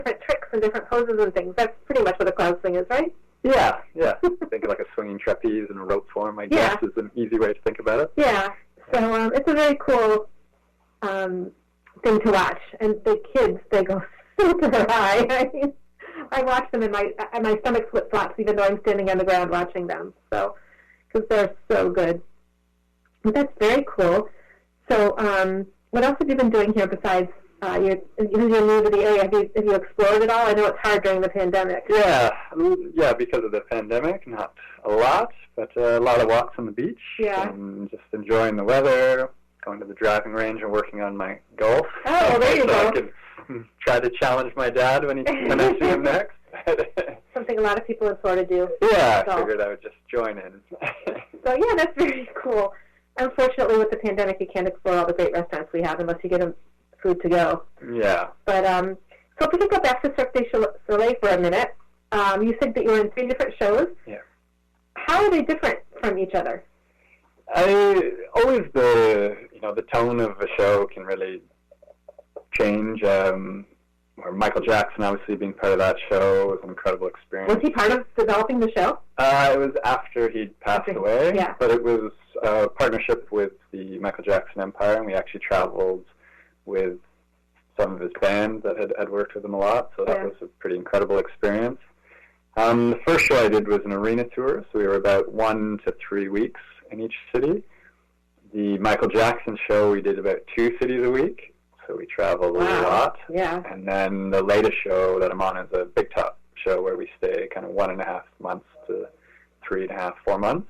different tricks and different poses and things. That's pretty much what a clown swing is, right? Yeah. Think of like a swinging trapeze in a rope form, I guess, is an easy way to think about it. Yeah. So it's a very cool thing to watch. And the kids, they go super high. I mean, I watch them and my stomach flip-flops even though I'm standing on the ground watching them. So, because they're so good. But that's very cool. So what else have you been doing here besides you're new to the area? Have you explored it all? I know it's hard during the pandemic. Yeah, because of the pandemic, not a lot, but a lot of walks on the beach. Yeah. And just enjoying the weather, going to the driving range and working on my golf. Oh, there you go. I can try to challenge my dad when I see him next. Something a lot of people in Florida do. Yeah, I figured I would just join in. So, yeah, that's very cool. Unfortunately, with the pandemic, you can't explore all the great restaurants we have unless you get food to go. Yeah. But, so if we could go back to Cirque Du Soleil for a minute, you said that you were in 3 different shows. Yeah. How are they different from each other? Always the tone of a show can really change. Or Michael Jackson, obviously, being part of that show was an incredible experience. Was he part of developing the show? It was after he'd passed away, yeah. But it was a partnership with the Michael Jackson Empire, and we actually traveled with some of his band that had worked with him a lot, so that was a pretty incredible experience. The first show I did was an arena tour, so we were about 1 to 3 weeks in each city. The Michael Jackson show, we did about 2 cities a week, so we traveled a lot. Yeah. And then the latest show that I'm on is a big top show where we stay kind of 1.5 months to 3.5, 4 months.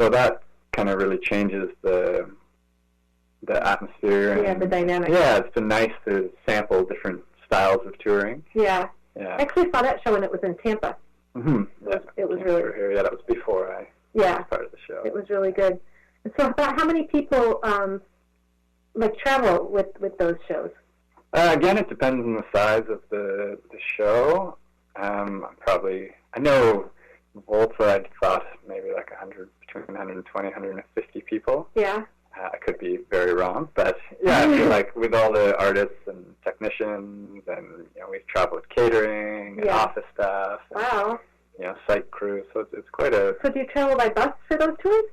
So that kind of really changes the atmosphere. Yeah, the dynamic. Yeah, it's been nice to sample different styles of touring. Yeah. I actually saw that show when it was in Tampa. Mm-hmm. It was really... Yeah, that was before I was part of the show. It was really good. And so about how many people travel with those shows? Again, it depends on the size of the show. I know Volta, I thought maybe like 100, between 120, 150 people. Yeah. I could be very wrong, but yeah, I feel like with all the artists and technicians, and we've traveled with catering and office staff. And, site crew, so it's quite a... So do you travel by bus for those tours?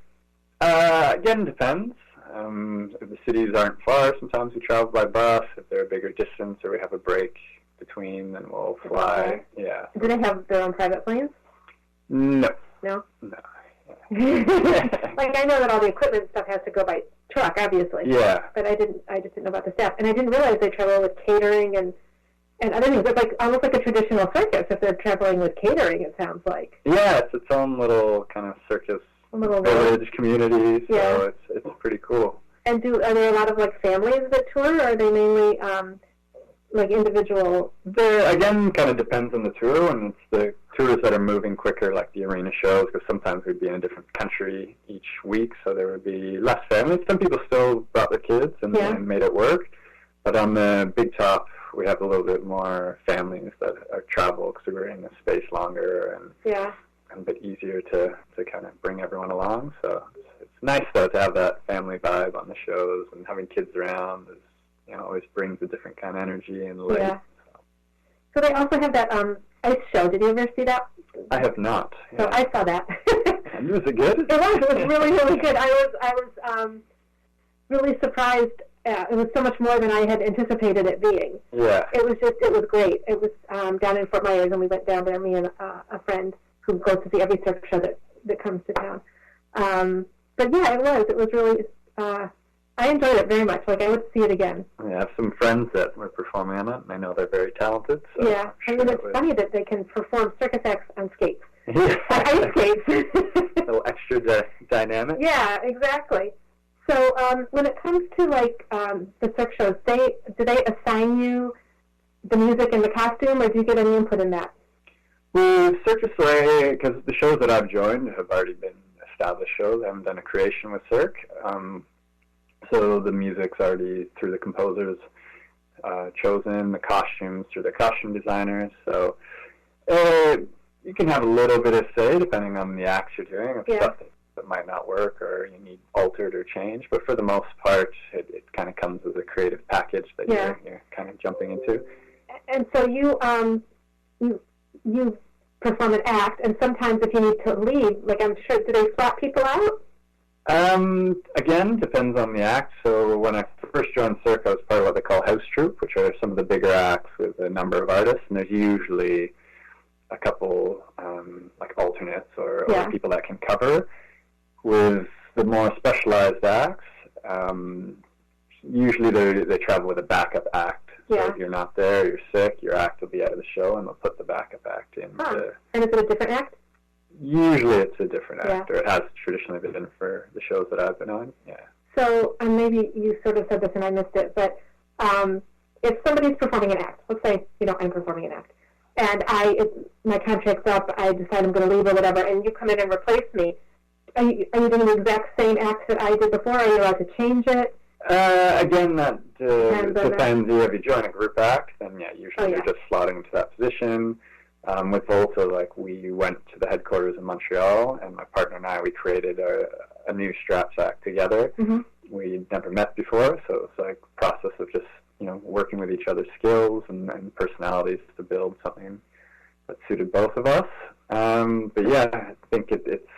Again, depends. If the cities aren't far, sometimes we travel by bus. If they're a bigger distance or we have a break between, then we'll fly. Yeah. Do they have their own private planes? No. No? No. Like, I know that all the equipment and stuff has to go by truck, obviously. Yeah. But I just didn't know about the staff. And I didn't realize they travel with catering and other things. It's like almost like a traditional circus if they're traveling with catering, it sounds like. Yeah, it's its own little kind of circus village community, so it's pretty cool. And are there a lot of like families that tour, or are they mainly like individual? There again, kind of depends on the tour, and it's the tours that are moving quicker, like the arena shows, because sometimes we'd be in a different country each week, so there would be less families. Some people still brought their kids and made it work, but on the big top, we have a little bit more families that are travel because we're in the space longer and a bit easier to kind of bring everyone along. So it's nice though to have that family vibe on the shows, and having kids around is, always brings a different kind of energy and light. Yeah. So they also have that ice show. Did you ever see that? I have not. Yeah. So I saw that. And was it good? It was really, really good. I was really surprised. It was so much more than I had anticipated it being. Yeah. It was great. It was down in Fort Myers, and we went down there, me and a friend who goes to see every surf show that comes to town. But yeah, it was really, I enjoyed it very much. Like, I would see it again. I have some friends that were performing on it, and I know they're very talented. So yeah, it's funny that they can perform circus acts on skates. Yeah. On ice skates. A little extra dynamic. Yeah, exactly. So when it comes to, like, the circ shows, do they assign you the music and the costume, or do you get any input in that? Well, Cirque du Soleil, because the shows that I've joined have already been established shows. I haven't done a creation with Cirque. So the music's already through the composers chosen, the costumes through the costume designers. So you can have a little bit of say depending on the acts you're doing. If stuff that might not work or you need altered or changed. But for the most part, it kind of comes as a creative package that you're kind of jumping into. And so you perform an act, and sometimes if you need to leave, like I'm sure, do they swap people out? Again, depends on the act. So when I first joined Cirque, I was part of what they call house troupe, which are some of the bigger acts with a number of artists, and there's usually a couple like alternates or people that can cover. With the more specialized acts, usually they travel with a backup act. So if you're not there, you're sick, your act will be out of the show, and they'll put the backup act in. And is it a different act? Usually it's a different act, or it has traditionally been for the shows that I've been on, So, and maybe you sort of said this and I missed it, but if somebody's performing an act, let's say, I'm performing an act, and my contract's up, I decide I'm going to leave or whatever, and you come in and replace me, are you doing the exact same act that I did before? Are you allowed to change it? Again, that depends. If you join a group act, then usually you're just slotting into that position. With Volta, we went to the headquarters in Montreal, and my partner and I, we created a new straps act together. Mm-hmm. We'd never met before, so it was like a process of just, working with each other's skills and personalities to build something that suited both of us. But I think it's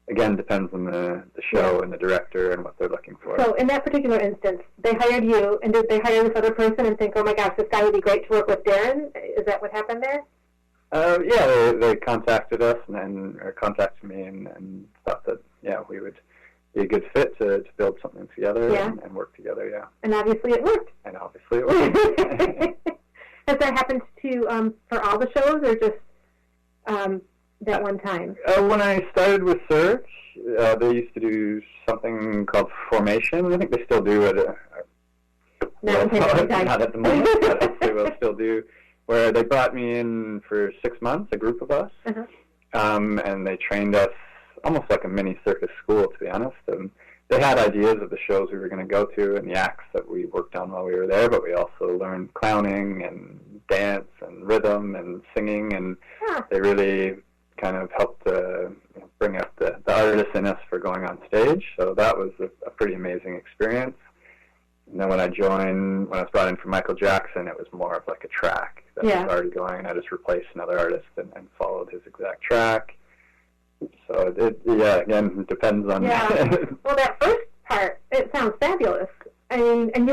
again, depends on the show and the director and what they're looking for. So in that particular instance, they hired you, and did they hire this other person and think, oh my gosh, this guy would be great to work with Darren? Is that what happened there? They contacted us or contacted me and thought that, we would be a good fit to build something together and work together, And obviously it worked. Has that happened to for all the shows, or just that one time? When I started with Cirque, they used to do something called Formation. I think they still do it. Not at the moment, but they will still do. Where they brought me in for 6 months, a group of us, and they trained us almost like a mini circus school, to be honest. And they had ideas of the shows we were going to go to and the acts that we worked on while we were there, but we also learned clowning and dance and rhythm and singing, and they really kind of helped bring up the artists in us for going on stage. So that was a pretty amazing experience. And then when I was brought in for Michael Jackson, it was more of like a track that was already going, and I just replaced another artist and followed his exact track. So again, it depends on. Well, that first part, it sounds fabulous. I mean, and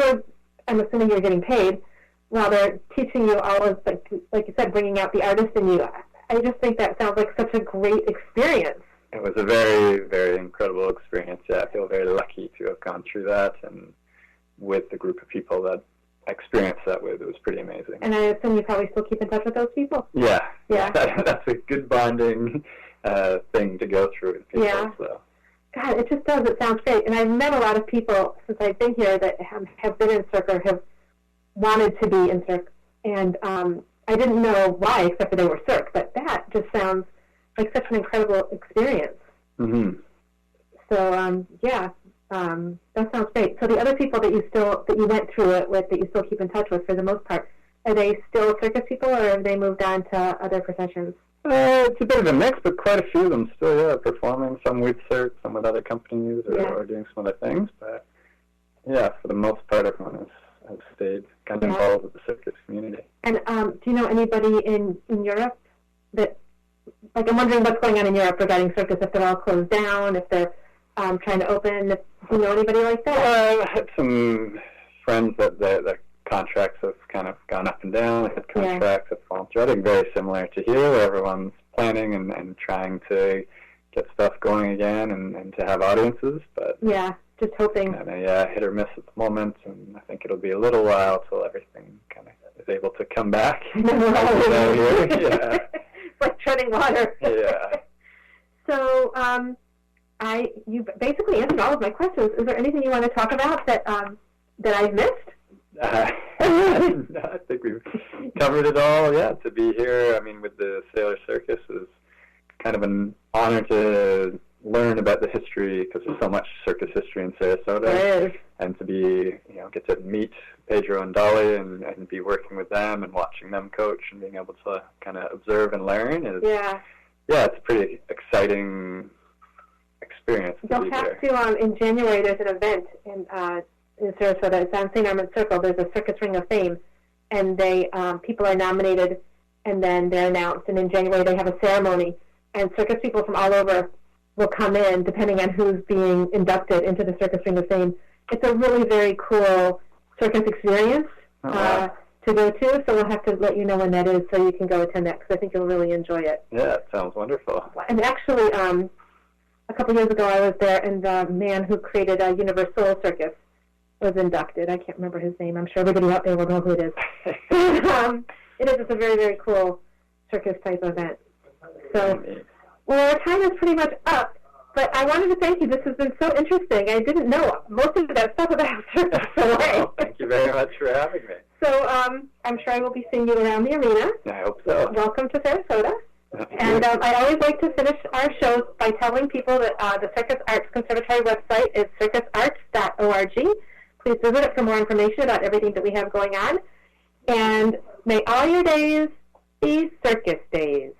I'm assuming you're getting paid while they're teaching you all of, like you said, bringing out the artist in you. I just think that sounds like such a great experience. It was a very, very incredible experience. I feel very lucky to have gone through that, and with the group of people that I experienced that with, it was pretty amazing. And I assume you probably still keep in touch with those people? Yeah. That's a good bonding thing to go through with people. Yeah. So. God, it just does. It sounds great. And I've met a lot of people since I've been here that have been in Cirque or have wanted to be in Cirque. And I didn't know why, except that they were Cirque. But that just sounds like such an incredible experience. Mm-hmm. So, that sounds great. So the other people that you went through it with, that you still keep in touch with for the most part, are they still circus people, or have they moved on to other professions? It's a bit of a mix, but quite a few of them still, performing, some with Cirque, some with other companies, or doing some other things. But, for the most part, everyone has stayed kind of involved with the circus community. And do you know anybody in Europe that, I'm wondering what's going on in Europe regarding circus, if they're all closed down, if they're trying to open, do you know anybody like that? I had some friends that the contracts have kind of gone up and down. I had contracts that fallen through. I think very similar to here, where everyone's planning and trying to get stuff going again and to have audiences. But just hoping. Kind of, hit or miss at the moment, and I think it'll be a little while till everything kind of is able to come back. It's like treading water. Yeah. So, you basically answered all of my questions. Is there anything you want to talk about that I've missed? I think we've covered it all. To be here, with the Sailor Circus is kind of an honor to learn about the history, because there's so much circus history in Sarasota. There is. And to be, get to meet Pedro and Dolly and be working with them and watching them coach and being able to kind of observe and learn is, it's a pretty exciting experience. You'll have to, in January, there's an event in Sarasota. It's on St. Armand's Circle. There's a Circus Ring of Fame, and they people are nominated, and then they're announced. And in January they have a ceremony, and circus people from all over will come in, depending on who's being inducted into the Circus Ring of Fame. It's a really very cool circus experience to go to, so we'll have to let you know when that is so you can go attend that, because I think you'll really enjoy it. Yeah, it sounds wonderful. And actually, a couple years ago I was there, and the man who created Universal Circus was inducted. I can't remember his name. I'm sure everybody out there will know who it is. It's a very, very cool circus-type event. So, well, our time is pretty much up. But I wanted to thank you. This has been so interesting. I didn't know most of that stuff about Cirque du Soleil. Oh, thank you very much for having me. So I'm sure I will be seeing you around the arena. I hope so. Welcome to Sarasota. And I always like to finish our shows by telling people that the Circus Arts Conservatory website is circusarts.org. Please visit it for more information about everything that we have going on. And may all your days be circus days.